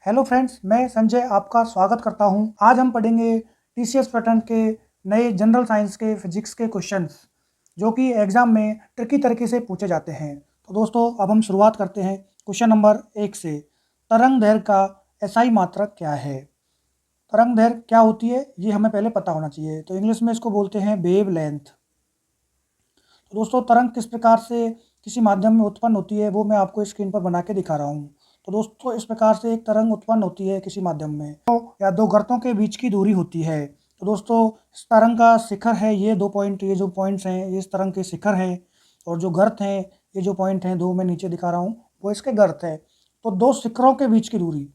Hello friends, मैं संजय आपका स्वागत करता हूं। आज हम पढ़ेंगे टीसीएस पैटर्न के नए जनरल साइंस के फिजिक्स के क्वेश्चंस जो कि एग्जाम में ट्रिकी तरीके से पूछे जाते हैं। तो दोस्तों, अब हम शुरुआत करते हैं क्वेश्चन नंबर 1 से। तरंग दैर्घ्य का एसआई मात्रक क्या है? तरंग दैर्घ्य क्या होती है ये हमें पहले पता होना चाहिए। तो इंग्लिश में इसको बोलते हैं वेव लेंथ। तो दोस्तों, तरंग किस प्रकार से किसी माध्यम में उत्पन्न होती है वो मैं आपको स्क्रीन पर बना के दिखा रहा हूँ। तो दोस्तों, इस प्रकार से एक तरंग उत्पन्न होती है किसी माध्यम में, तो या दो गर्तों के बीच की दूरी होती है। तो दोस्तों, इस तरंग का शिखर है ये 2 पॉइंट, ये जो पॉइंट्स हैं ये इस तरंग के शिखर हैं, और जो गर्त हैं ये जो पॉइंट हैं दो मैं नीचे दिखा रहा हूँ वो इसके गर्त है। तो दो शिखरों के बीच की दूरी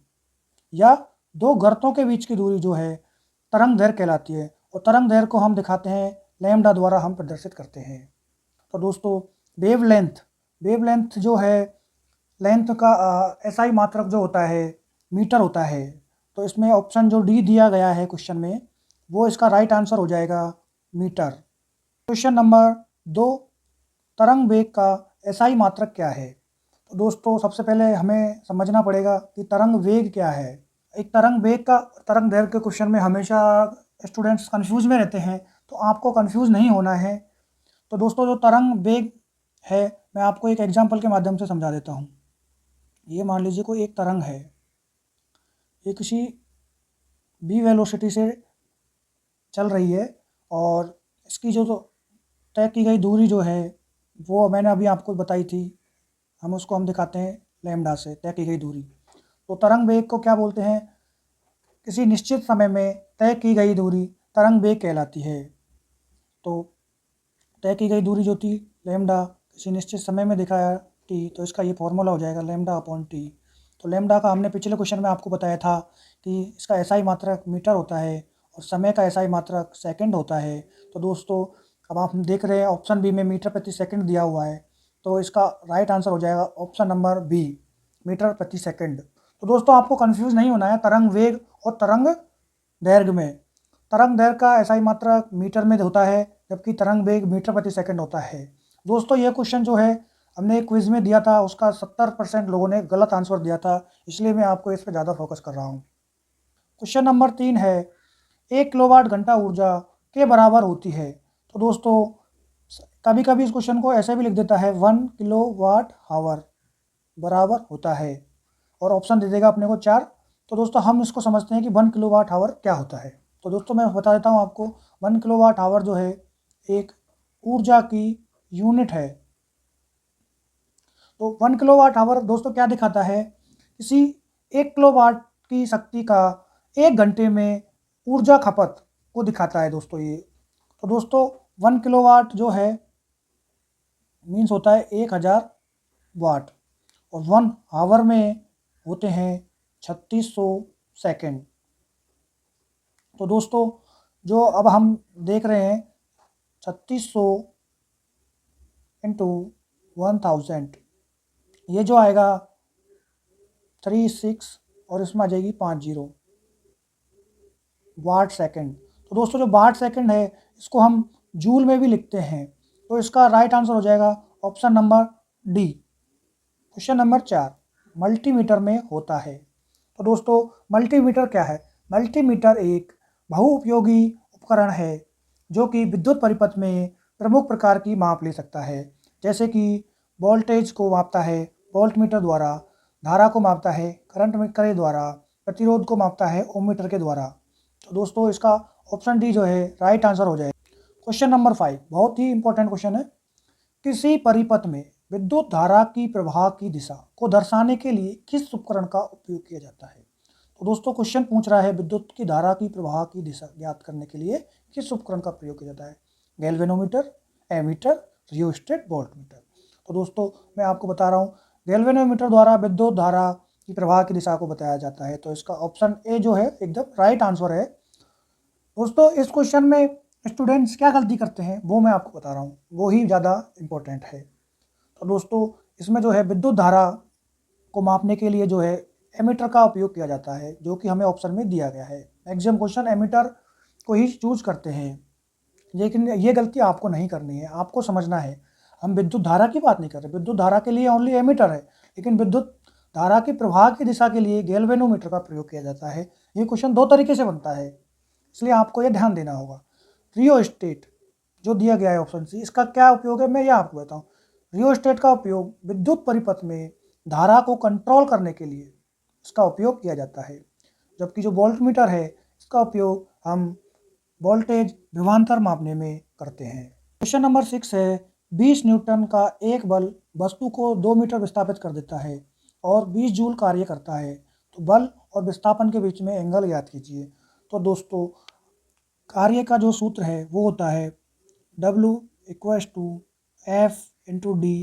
या दो गर्तों के बीच की दूरी जो है तरंग दैर्घ्य कहलाती है, और तरंग दैर्घ्य को हम दिखाते हैं लैम्डा द्वारा, हम प्रदर्शित करते हैं। तो दोस्तों, वेवलेंथ जो है, लेंथ का एसआई मात्रक जो होता है मीटर होता है। तो इसमें ऑप्शन जो डी दिया गया है क्वेश्चन में वो इसका राइट आंसर हो जाएगा, मीटर। क्वेश्चन नंबर 2, तरंग वेग का एसआई मात्रक क्या है? तो दोस्तों, सबसे पहले हमें समझना पड़ेगा कि तरंग वेग क्या है। एक तरंग वेग का तरंग दैर्घ्य के क्वेश्चन में हमेशा स्टूडेंट्स कंफ्यूज में रहते हैं, तो आपको कंफ्यूज नहीं होना है। तो दोस्तों, जो तरंग वेग है मैं आपको एक एग्जांपल के माध्यम से समझा देता हूँ। ये मान लीजिए कोई एक तरंग है, ये किसी बी वेलोसिटी से चल रही है, और इसकी जो तय की गई दूरी जो है वो मैंने अभी आपको बताई थी, हम दिखाते हैं लैम्डा से तय की गई दूरी। तो तरंग वेग को क्या बोलते हैं? किसी निश्चित समय में तय की गई दूरी तरंग वेग कहलाती है। तो तय की गई दूरी जो थी लैम्डा, किसी निश्चित समय में दिखाया टी, तो इसका ये फॉर्मूला हो जाएगा लैम्डा अपॉन टी। तो लैम्डा का हमने पिछले क्वेश्चन में आपको बताया था कि इसका एसआई मात्रक मीटर होता है और समय का एसआई मात्रक सेकंड होता है। तो दोस्तों, अब आप देख रहे हैं ऑप्शन बी में मीटर प्रति सेकंड दिया हुआ है, तो इसका राइट आंसर हो जाएगा ऑप्शन नंबर बी, मीटर प्रति सेकंड। तो दोस्तों, आपको कन्फ्यूज़ नहीं होना है तरंग वेग और तरंग दैर्घ्य में। तरंग दैर्घ्य का एसआई मात्रक मीटर में होता है, जबकि तरंग वेग मीटर प्रति सेकंड होता है। दोस्तों, ये क्वेश्चन जो है हमने एक क्विज में दिया था, उसका 70% लोगों ने गलत आंसर दिया था, इसलिए मैं आपको इस पर ज़्यादा फोकस कर रहा हूँ। क्वेश्चन नंबर 3 है, 1 किलोवाट घंटा ऊर्जा के बराबर होती है। तो दोस्तों, कभी कभी इस क्वेश्चन को ऐसे भी लिख देता है 1 किलोवाट आवर बराबर होता है, और ऑप्शन दे देगा अपने को 4। तो दोस्तों, हम इसको समझते हैं कि 1 किलोवाट आवर क्या होता है। तो दोस्तों, मैं बता देता हूँ आपको, 1 किलोवाट आवर जो है एक ऊर्जा की यूनिट है। तो 1 किलोवाट आवर दोस्तों क्या दिखाता है? किसी 1 किलोवाट की शक्ति का 1 घंटे में ऊर्जा खपत को दिखाता है दोस्तों ये। तो दोस्तों, 1 किलोवाट जो है मीन्स होता है 1000 वाट, और 1 आवर में होते हैं 3600 सेकेंड। तो दोस्तों, जो अब हम देख रहे हैं 3600 इंटू 1000, ये जो आएगा 36, और इसमें आ जाएगी 50 वाट सेकंड। तो दोस्तों, जो वाट सेकंड है इसको हम जूल में भी लिखते हैं, तो इसका राइट आंसर हो जाएगा option number D. Question number 4, multimeter में होता है। तो दोस्तों, मल्टीमीटर क्या है? मल्टीमीटर एक बहुउपयोगी उपकरण है जो कि विद्युत परिपथ में प्रमुख प्रकार की माप ले सकता है, जैसे कि वोल्टेज को मापता है वोल्टमीटर द्वारा, धारा को मापता है करंट मीटर के द्वारा, प्रतिरोध को मापता है ओम मीटर के द्वारा। तो दोस्तों, इसका ऑप्शन डी जो है राइट आंसर हो जाएगा। क्वेश्चन नंबर 5 बहुत ही इंपॉर्टेंट क्वेश्चन है। किसी परिपथ में विद्युत धारा की प्रवाह की दिशा को दर्शाने के लिए किस उपकरण का उपयोग किया जाता है? तो दोस्तों, क्वेश्चन पूछ रहा है विद्युत की धारा की प्रवाह की दिशा ज्ञात करने के लिए किस उपकरण का प्रयोग किया जाता है? Galvanometer, ammeter, rheostat, voltmeter. तो दोस्तों, मैं आपको बता रहा हूँ, गैल्वेनोमीटर द्वारा विद्युत धारा की प्रवाह की दिशा को बताया जाता है। तो इसका ऑप्शन ए जो है एकदम राइट आंसर है। दोस्तों, इस क्वेश्चन में स्टूडेंट्स क्या गलती करते हैं वो मैं आपको बता रहा हूँ, वो ही ज़्यादा इम्पोर्टेंट है। तो दोस्तों, इसमें जो है विद्युत धारा को मापने के लिए जो है एमीटर का उपयोग किया जाता है, जो कि हमें ऑप्शन में दिया गया है। मैक्सिमम क्वेश्चन एमीटर को ही चूज करते हैं, लेकिन ये गलती आपको नहीं करनी है। आपको समझना है हम विद्युत धारा की बात नहीं कर रहे, विद्युत धारा के लिए ओनली एमीटर है, लेकिन विद्युत धारा के प्रवाह की दिशा के लिए गैल्वेनोमीटर का प्रयोग किया जाता है। ये क्वेश्चन दो तरीके से बनता है, इसलिए आपको ये ध्यान देना होगा। रियोस्टेट जो दिया गया है ऑप्शन सी, इसका क्या उपयोग है मैं ये आपको बताऊँ। रियोस्टेट का उपयोग विद्युत परिपथ में धारा को कंट्रोल करने के लिए इसका उपयोग किया जाता है, जबकि जो वोल्टमीटर है इसका उपयोग हम वोल्टेज विभवांतर मापने में करते हैं। क्वेश्चन नंबर 6 है, 20 न्यूटन का एक बल वस्तु को 2 मीटर विस्थापित कर देता है और 20 जूल कार्य करता है, तो बल और विस्थापन के बीच में एंगल ज्ञात कीजिए। तो दोस्तों कार्य का जो सूत्र है वो होता है W = F × D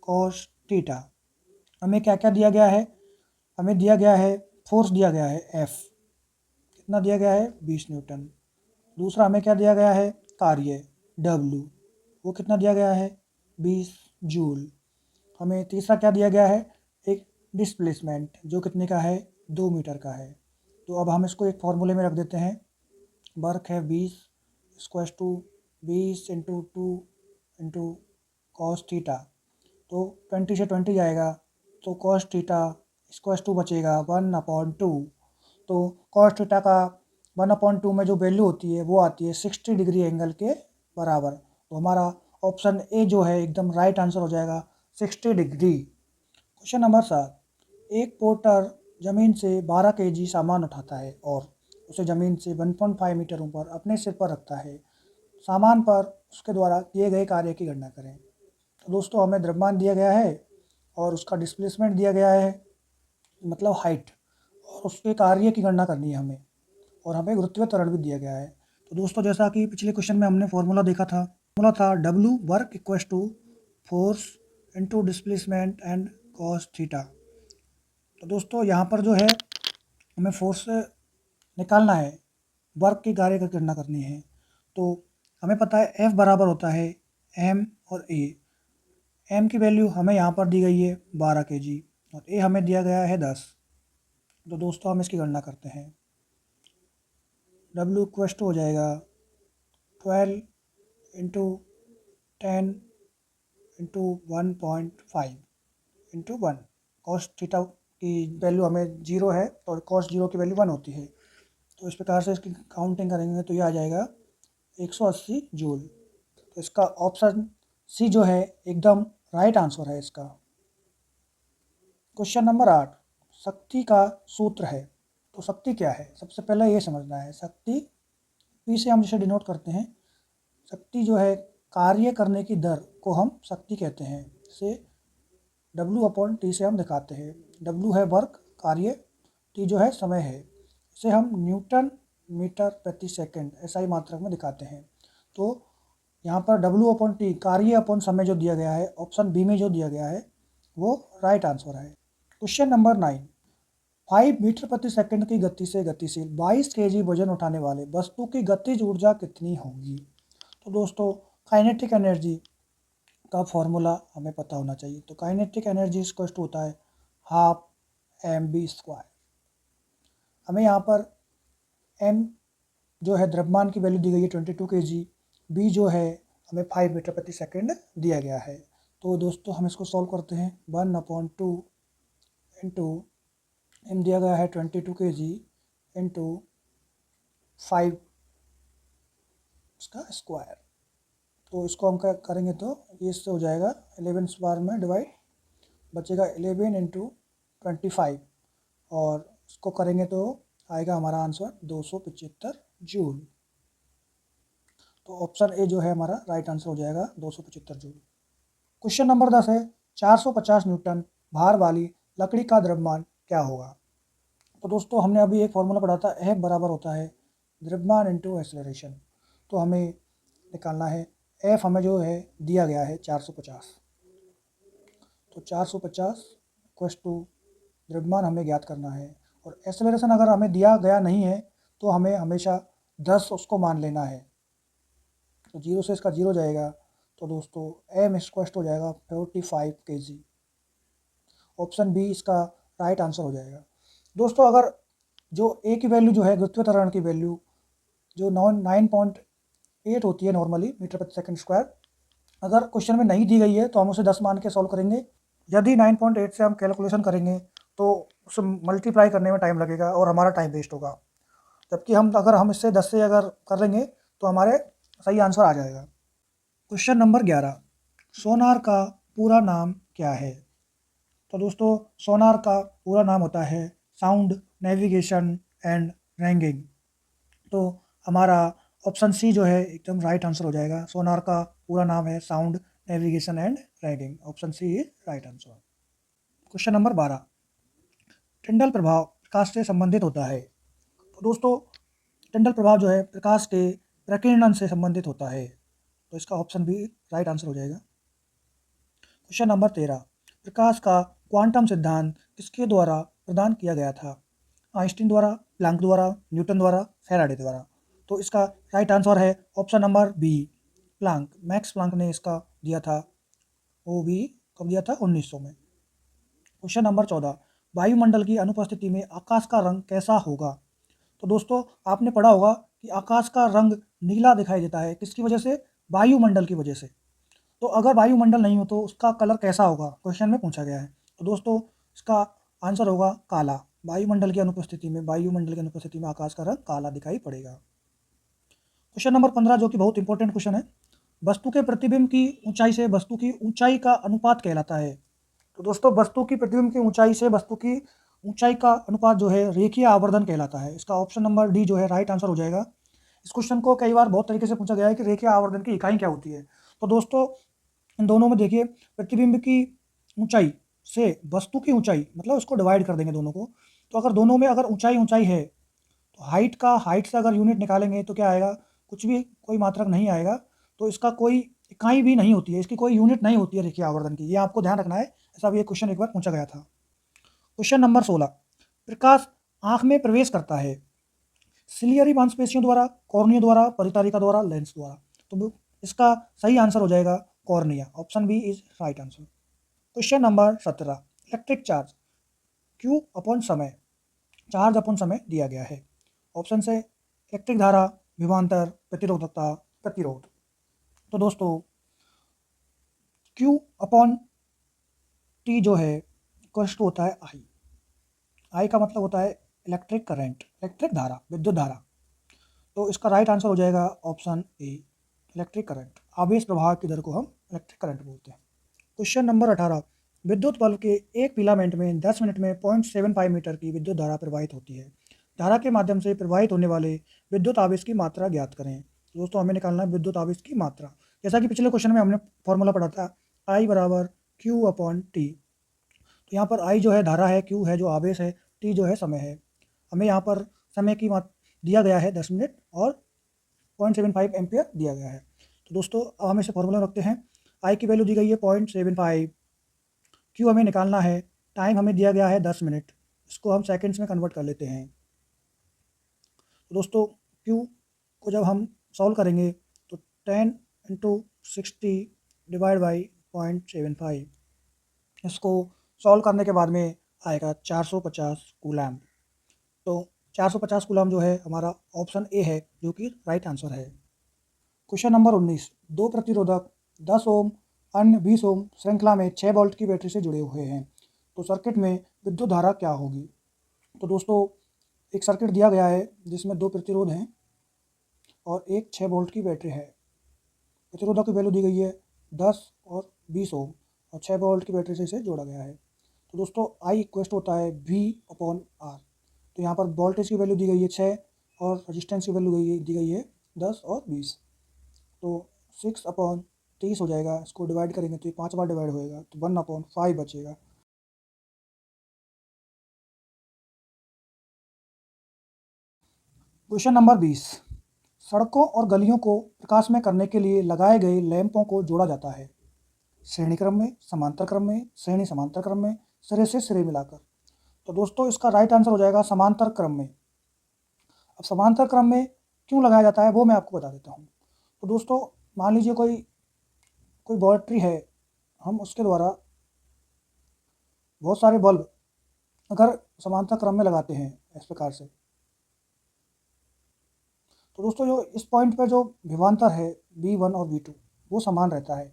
cos theta. हमें क्या क्या दिया गया है, हमें दिया गया है फोर्स दिया गया है F, कितना दिया गया है 20 न्यूटन। दूसरा हमें क्या दिया गया है कार्य W, वो कितना दिया गया है 20 जूल। हमें तीसरा क्या दिया गया है एक डिस्प्लेसमेंट जो कितने का है 2 मीटर का है। तो अब हम इसको एक फॉर्मूले में रख देते हैं। वर्क है 20 = 20 × 2 × cos थीटा, तो 20 से 20 जाएगा तो cos थीटा = बचेगा 1/2। तो cos थीटा का 1/2 में जो वैल्यू होती है वो आती है 60 डिग्री एंगल के बराबर। तो हमारा ऑप्शन ए जो है एकदम राइट आंसर हो जाएगा 60 डिग्री। क्वेश्चन नंबर 7, एक पोर्टर ज़मीन से 12 kg सामान उठाता है और उसे ज़मीन से 1.5 मीटर ऊपर अपने सिर पर रखता है। सामान पर उसके द्वारा किए गए कार्य की गणना करें। तो दोस्तों हमें द्रव्यमान दिया गया है और उसका डिस्प्लेसमेंट दिया गया है, मतलब हाइट, और उसके कार्य की गणना करनी है हमें, और हमें गुरुत्वीय त्वरण भी दिया गया है। तो दोस्तों जैसा कि पिछले क्वेश्चन में हमने फॉर्मूला देखा था, फॉर्मूला था W work = force × displacement and cos theta. तो दोस्तों यहाँ पर जो है हमें फोर्स निकालना है, वर्क की कार्य की गणना करनी है। तो हमें पता है F बराबर होता है M और A। M की वैल्यू हमें यहाँ पर दी गई है 12 kg और A हमें दिया गया है 10। तो दोस्तों हम इसकी गणना करते हैं। W = हो जाएगा 12 × 10 × 1.5 × 1। cos थीटा की वैल्यू हमें 0 है और cos 0 की वैल्यू 1 होती है। तो इस प्रकार से इसकी काउंटिंग करेंगे तो ये आ जाएगा 180 जूल। तो इसका ऑप्शन सी जो है एकदम राइट आंसर है इसका। क्वेश्चन नंबर 8, शक्ति का सूत्र है। तो शक्ति क्या है सबसे पहले ये समझना है। शक्ति P से हम जिसे डिनोट करते हैं, शक्ति जो है कार्य करने की दर को हम शक्ति कहते हैं। इसे W/T से हम दिखाते हैं। W है वर्क कार्य, T जो है समय है, इसे हम न्यूटन मीटर प्रति सेकंड SI मात्रक में दिखाते हैं। तो यहाँ पर W/T कार्य अपॉन समय जो दिया गया है, ऑप्शन बी में जो दिया गया है वो राइट आंसर है। क्वेश्चन नंबर 9, 5 मीटर प्रति सेकंड की गति से गतिशील 22 kg वजन उठाने वाले वस्तु की गतिज ऊर्जा कितनी होगी। तो दोस्तों काइनेटिक एनर्जी का फॉर्मूला हमें पता होना चाहिए। तो काइनेटिक एनर्जी = होता है 12 mv²। हमें यहाँ पर m जो है द्रव्यमान की वैल्यू दी गई है 22 kg, b जो है हमें 5 मीटर प्रति सेकंड दिया गया है। तो दोस्तों हम इसको सॉल्व करते हैं। 1/2 × m दिया गया है 22 kg × 5 इसका स्क्वायर। तो इसको हम क्या करेंगे तो ये इससे हो जाएगा 11 बार में डिवाइड, बचेगा 11 × 25 और इसको करेंगे तो आएगा हमारा आंसर 275 जूल। तो ऑप्शन ए जो है हमारा राइट आंसर हो जाएगा 275 जूल। क्वेश्चन नंबर 10 है, 450 न्यूटन भार वाली लकड़ी का द्रव्यमान क्या होगा। तो दोस्तों हमने अभी एक फॉर्मूला पढ़ा था, F बराबर होता है द्रव्यमान × एक्सेलरेशन। तो हमें निकालना है F, हमें जो है दिया गया है 450। तो 450 = द्रव्यमान हमें ज्ञात करना है, और एक्सेलरेशन अगर हमें दिया गया नहीं है तो हमें हमेशा 10 उसको मान लेना है। तो 0 से इसका 0 जाएगा, तो दोस्तों M = हो जाएगा 45 kg। ऑप्शन बी इसका राइट आंसर हो जाएगा। दोस्तों अगर जो ए की वैल्यू जो है गुरुत्वीय त्वरण की वैल्यू जो 9.8 होती है नॉर्मली मीटर प्रति सेकंड स्क्वायर, अगर क्वेश्चन में नहीं दी गई है तो हम उसे 10 मान के सॉल्व करेंगे। यदि 9.8 से हम कैलकुलेशन करेंगे तो उसे मल्टीप्लाई करने में टाइम लगेगा और हमारा टाइम वेस्ट होगा। जबकि अगर हम इससे 10 से अगर कर लेंगे तो हमारे सही आंसर आ जाएगा। क्वेश्चन नंबर 11, सोनार का पूरा नाम क्या है? तो दोस्तों सोनार का पूरा नाम होता है साउंड नेविगेशन एंड रैंगिंग। तो हमारा ऑप्शन सी जो है एकदम राइट आंसर हो जाएगा। सोनार का पूरा नाम है sound navigation and ranging. Option C is right answer. Question number 12, Tyndall प्रभाव प्रकाश से संबंधित होता है। तो दोस्तों टिंडल प्रभाव जो है प्रकाश के प्रकीर्णन से संबंधित होता है। तो इसका ऑप्शन बी राइट आंसर हो जाएगा। क्वेश्चन नंबर 13, प्रकाश का क्वांटम सिद्धांत किसके द्वारा प्रदान किया गया था? आइंस्टीन द्वारा, प्लैंक द्वारा, न्यूटन द्वारा, फैराडे द्वारा। तो इसका राइट आंसर है option number B, Planck. Max Planck ने इसका दिया था। वो भी कब दिया था? 1900 में। क्वेश्चन नंबर 14, वायुमंडल की अनुपस्थिति में आकाश का रंग कैसा होगा? तो दोस्तों आपने पढ़ा होगा कि आकाश का रंग नीला दिखाई देता है। किसकी वजह से? वायुमंडल की वजह से। तो अगर वायुमंडल नहीं हो तो उसका कलर कैसा होगा? क्वेश्चन में पूछा गया है। तो दोस्तों इसका आंसर होगा काला। वायुमंडल की अनुपस्थिति में आकाश का रंग काला दिखाई पड़ेगा। क्वेश्चन नंबर 15 जो कि बहुत इंपॉर्टेंट क्वेश्चन है, वस्तु के प्रतिबिंब की ऊंचाई से वस्तु की ऊंचाई का अनुपात कहलाता है। तो दोस्तों वस्तु की प्रतिबिंब की ऊंचाई से वस्तु की ऊंचाई का अनुपात जो है रेखीय आवर्धन कहलाता है। इसका ऑप्शन नंबर डी जो है राइट आंसर हो जाएगा। इस क्वेश्चन को कई बार बहुत तरीके से पूछा गया है कि रेखीय आवर्धन की इकाई क्या होती है। तो दोस्तों इन दोनों में देखिए, प्रतिबिंब की ऊंचाई से वस्तु की ऊंचाई मतलब उसको डिवाइड कर देंगे दोनों को। तो अगर दोनों में अगर ऊंचाई है तो हाइट से अगर यूनिट निकालेंगे तो क्या आएगा? कुछ भी कोई मात्रक नहीं आएगा। तो इसका कोई इकाई भी नहीं होती है, इसकी कोई यूनिट नहीं होती है रेखीय आवर्धन की। ये आपको ध्यान रखना है। ऐसा भी एक क्वेश्चन एक बार पूछा गया था। क्वेश्चन नंबर 16, प्रकाश आंख में प्रवेश करता है सिलियरी मांसपेशियों द्वारा, कॉर्निया द्वारा, परितारिका द्वारा, लेंस द्वारा। तो इसका सही आंसर हो जाएगा cornea. Option B is right answer. Question number 17, electric charge Q upon समय, चार्ज अपॉन समय दिया गया है। ऑप्शन से इलेक्ट्रिक धारा, विभवांतर, प्रतिरोधकता, प्रतिरोध। तो दोस्तों क्यू अपॉन टी जो है कष्ट होता है आई। आई का मतलब होता है इलेक्ट्रिक करंट, इलेक्ट्रिक धारा, विद्युत धारा। तो इसका राइट आंसर हो जाएगा ऑप्शन ए, इलेक्ट्रिक करंट। आवेश प्रवाह की दर को हम इलेक्ट्रिक करंट बोलते हैं। क्वेश्चन नंबर 18, विद्युत बल्ब के एक फिलामेंट में 10 मिनट में 0.75 मीटर की विद्युत धारा प्रवाहित होती है। धारा के माध्यम से प्रवाहित होने वाले विद्युत आवेश की मात्रा ज्ञात करें। दोस्तों हमें निकालना है विद्युत आवेश की मात्रा। जैसा कि पिछले क्वेश्चन में हमने फॉर्मूला पढ़ा था, आई बराबर क्यू अपॉन टी। तो यहाँ पर आई जो है धारा है, क्यू है जो आवेश है, टी जो है समय है। हमें यहाँ पर समय की दिया गया है 10 मिनट और 0.75 एम्पियर दिया गया है। तो दोस्तों अब हम इसे फॉर्मूला रखते हैं। आई की वैल्यू दी गई है 0.75, क्यू हमें निकालना है, टाइम हमें दिया गया है 10 मिनट, इसको हम सेकंड्स में कन्वर्ट कर लेते हैं। तो दोस्तों क्यू को जब हम सॉल्व करेंगे तो 10 इंटू 60 डिवाइड बाई 0.75, इसको सॉल्व करने के बाद में आएगा 450 कूलम। तो 450 कूलम जो है हमारा ऑप्शन ए है जो कि राइट आंसर है। क्वेश्चन नंबर 19, दो प्रतिरोधक 10 ओम अन्य 20 ओम श्रृंखला में 6 वोल्ट की बैटरी से जुड़े हुए हैं, तो सर्किट में विद्युत धारा क्या होगी? तो दोस्तों एक सर्किट दिया गया है जिसमें दो प्रतिरोध हैं और एक 6 वोल्ट की बैटरी है। प्रतिरोधक की वैल्यू दी गई है 10 और 20 ओम और 6 वोल्ट की बैटरी से इसे जोड़ा गया है। तो दोस्तों आई इक्वेस्ट होता है V अपॉन आर। तो यहाँ पर वोल्टेज की वैल्यू दी गई है 6 और रजिस्टेंस की वैल्यू दी गई है 10 और 20। तो 6 अपॉन 30 हो जाएगा। इसको डिवाइड करेंगे तो ये 5 बार डिवाइड होएगा तो 1 अपॉन 5 बचेगा। क्वेश्चन नंबर 20, सड़कों और गलियों को प्रकाश में करने के लिए लगाए गए लैंपों को जोड़ा जाता है श्रेणी क्रम में, समांतर क्रम में, श्रेणी समांतर क्रम में, सिरे से सिरे मिलाकर। तो दोस्तों इसका राइट आंसर हो जाएगा समांतर क्रम में। अब समांतर क्रम में क्यों लगाया जाता है वो मैं आपको बता देता हूँ। तो दोस्तों मान लीजिए कोई बैटरी है, हम उसके द्वारा बहुत सारे बल्ब अगर समांतर क्रम में लगाते हैं इस प्रकार से, तो दोस्तों जो इस पॉइंट पर जो विभवांतर है V1 और V2 वो समान रहता है।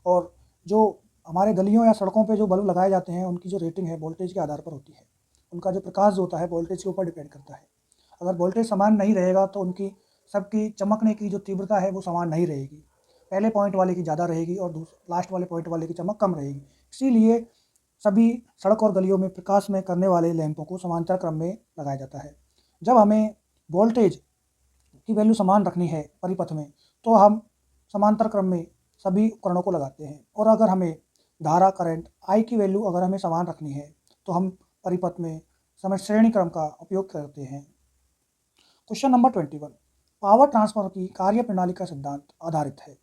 और जो हमारे गलियों या सड़कों पे जो बल्ब लगाए जाते हैं उनकी जो रेटिंग है वोल्टेज के आधार पर होती है। उनका जो प्रकाश जो होता है वोल्टेज के ऊपर डिपेंड करता है। अगर वोल्टेज समान नहीं रहेगा तो उनकी सबकी चमकने की जो तीव्रता है वो समान नहीं रहेगी। पहले पॉइंट वाले की ज़्यादा रहेगी और लास्ट वाले पॉइंट वाले की चमक कम रहेगी। इसीलिए सभी सड़क और गलियों में प्रकाश में करने वाले लैंपों को समांतर क्रम में लगाया जाता है। जब हमें वोल्टेज की वैल्यू समान रखनी है परिपथ में तो हम समांतर क्रम में सभी उपकरणों को लगाते हैं, और अगर हमें धारा करंट आई की वैल्यू अगर हमें समान रखनी है तो हम परिपथ में समश्रेणी क्रम का उपयोग करते हैं। क्वेश्चन नंबर 21, पावर ट्रांसफर की कार्य प्रणाली का सिद्धांत आधारित है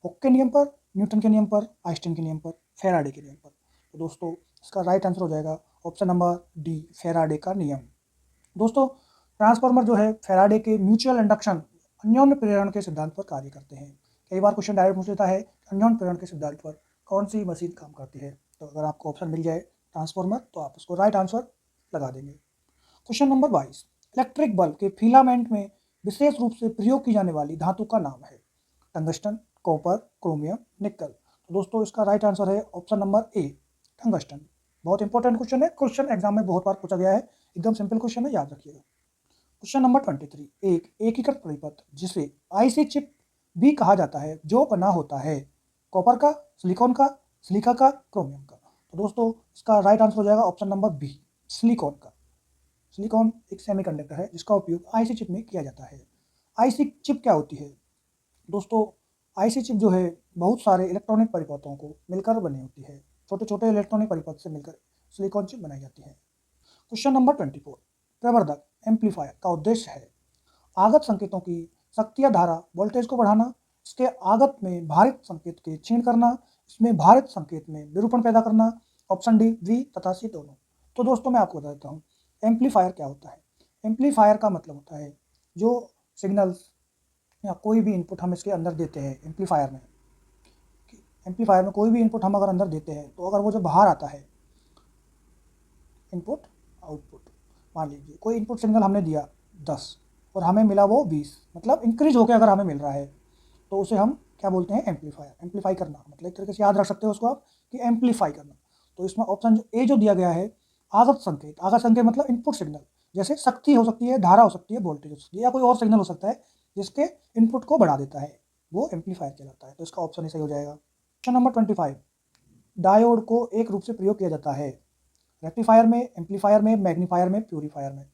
हुक के नियम पर, न्यूटन के नियम पर, आइंस्टीन के नियम पर, फैराडे के नियम पर। तो दोस्तों इसका राइट आंसर हो जाएगा ऑप्शन नंबर डी, फैराडे का नियम। दोस्तों ट्रांसफार्मर जो है फैराडे के म्यूचुअल इंडक्शन अन्योन्य प्रेरण के सिद्धांत पर कार्य करते हैं। कई बार क्वेश्चन डायरेक्ट पूछ लेता है अन्योन्य प्रेरण के सिद्धांत पर कौन सी मशीन काम करती है, तो अगर आपको ऑप्शन मिल जाए ट्रांसफार्मर तो आप उसको राइट आंसर लगा देंगे। क्वेश्चन नंबर 22, इलेक्ट्रिक बल्ब के फिलामेंट में विशेष रूप से प्रयोग की जाने वाली धातु का नाम है टंगस्टन, कॉपर, क्रोमियम, निकल। तो दोस्तों इसका राइट आंसर है ऑप्शन नंबर ए, टंगस्टन। बहुत इंपॉर्टेंट क्वेश्चन है, क्वेश्चन एग्जाम में बहुत बार पूछा गया है, एकदम सिंपल क्वेश्चन है, याद रखिएगा। क्वेश्चन नंबर 23, एक एकीकृत परिपथ जिसे आईसी चिप भी कहा जाता है जो बना होता है कॉपर का, सिलिकॉन का, सिलिका का, क्रोमियम का। तो दोस्तों इसका राइट आंसर हो जाएगा ऑप्शन नंबर बी, सिलिकॉन का। सिलिकॉन एक सेमीकंडक्टर है जिसका उपयोग आईसी चिप में किया जाता है। आईसी चिप क्या होती है दोस्तों? आईसी चिप जो है बहुत सारे इलेक्ट्रॉनिक परिपथों को मिलकर बनी होती है, छोटे छोटे इलेक्ट्रॉनिक परिपथ से मिलकर सिलिकॉन चिप बनाई जाती है। क्वेश्चन नंबर 24, प्रवर्धक एम्पलीफायर का उद्देश्य है आगत संकेतों की शक्ति या धारा वोल्टेज को बढ़ाना, इसके आगत में भारित संकेत के क्षीण करना, इसमें भारित संकेत में विरूपण पैदा करना। ऑप्शन डी, द्वि तथा सी दोनों। तो दोस्तों मैं आपको बता देता हूँ एम्पलीफायर क्या होता है। एम्पलीफायर का मतलब होता है जो सिग्नल्स या कोई भी इनपुट हम इसके अंदर देते हैं एम्पलीफायर में कोई भी इनपुट हम अगर अंदर देते हैं तो अगर वो जो बाहर आता है इनपुट आउटपुट, मान लीजिए कोई इनपुट सिग्नल हमने दिया 10 और हमें मिला वो 20, मतलब इंक्रीज होकर अगर हमें मिल रहा है तो उसे हम क्या बोलते हैं? एम्पलीफायर। एम्पलीफाई करना मतलब एक तरीके से याद रख सकते हो उसको आप कि एम्पलीफाई करना। तो इसमें ऑप्शन ए जो दिया गया है आगत संकेत, आगत संकेत मतलब इनपुट सिग्नल, जैसे शक्ति हो सकती है, धारा हो सकती है, वोल्टेज हो सकती है, या कोई और सिग्नल हो सकता है जिसके इनपुट को बढ़ा देता है, वो एम्पलीफायर कहलाता है। तो इसका ऑप्शन ही सही हो जाएगा। क्वेश्चन नंबर 25, डायोड को एक रूप से प्रयोग किया जाता है रेक्टिफायर में, एम्पलीफायर में, मैग्नीफायर में, प्यूरीफायर में।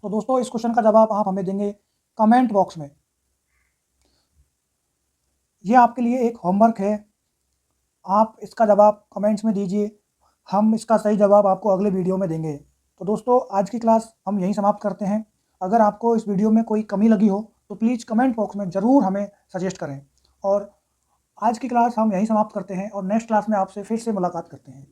तो दोस्तों इस क्वेश्चन का जवाब आप हमें देंगे कमेंट बॉक्स में। ये आपके लिए एक होमवर्क है, आप इसका जवाब कमेंट्स में दीजिए, हम इसका सही जवाब आपको अगले वीडियो में देंगे। तो दोस्तों आज की क्लास हम यहीं समाप्त करते हैं। अगर आपको इस वीडियो में कोई कमी लगी हो तो प्लीज़ कमेंट बॉक्स में ज़रूर हमें सजेस्ट करें। और आज की क्लास हम यहीं समाप्त करते हैं और नेक्स्ट क्लास में आपसे फिर से मुलाकात करते हैं।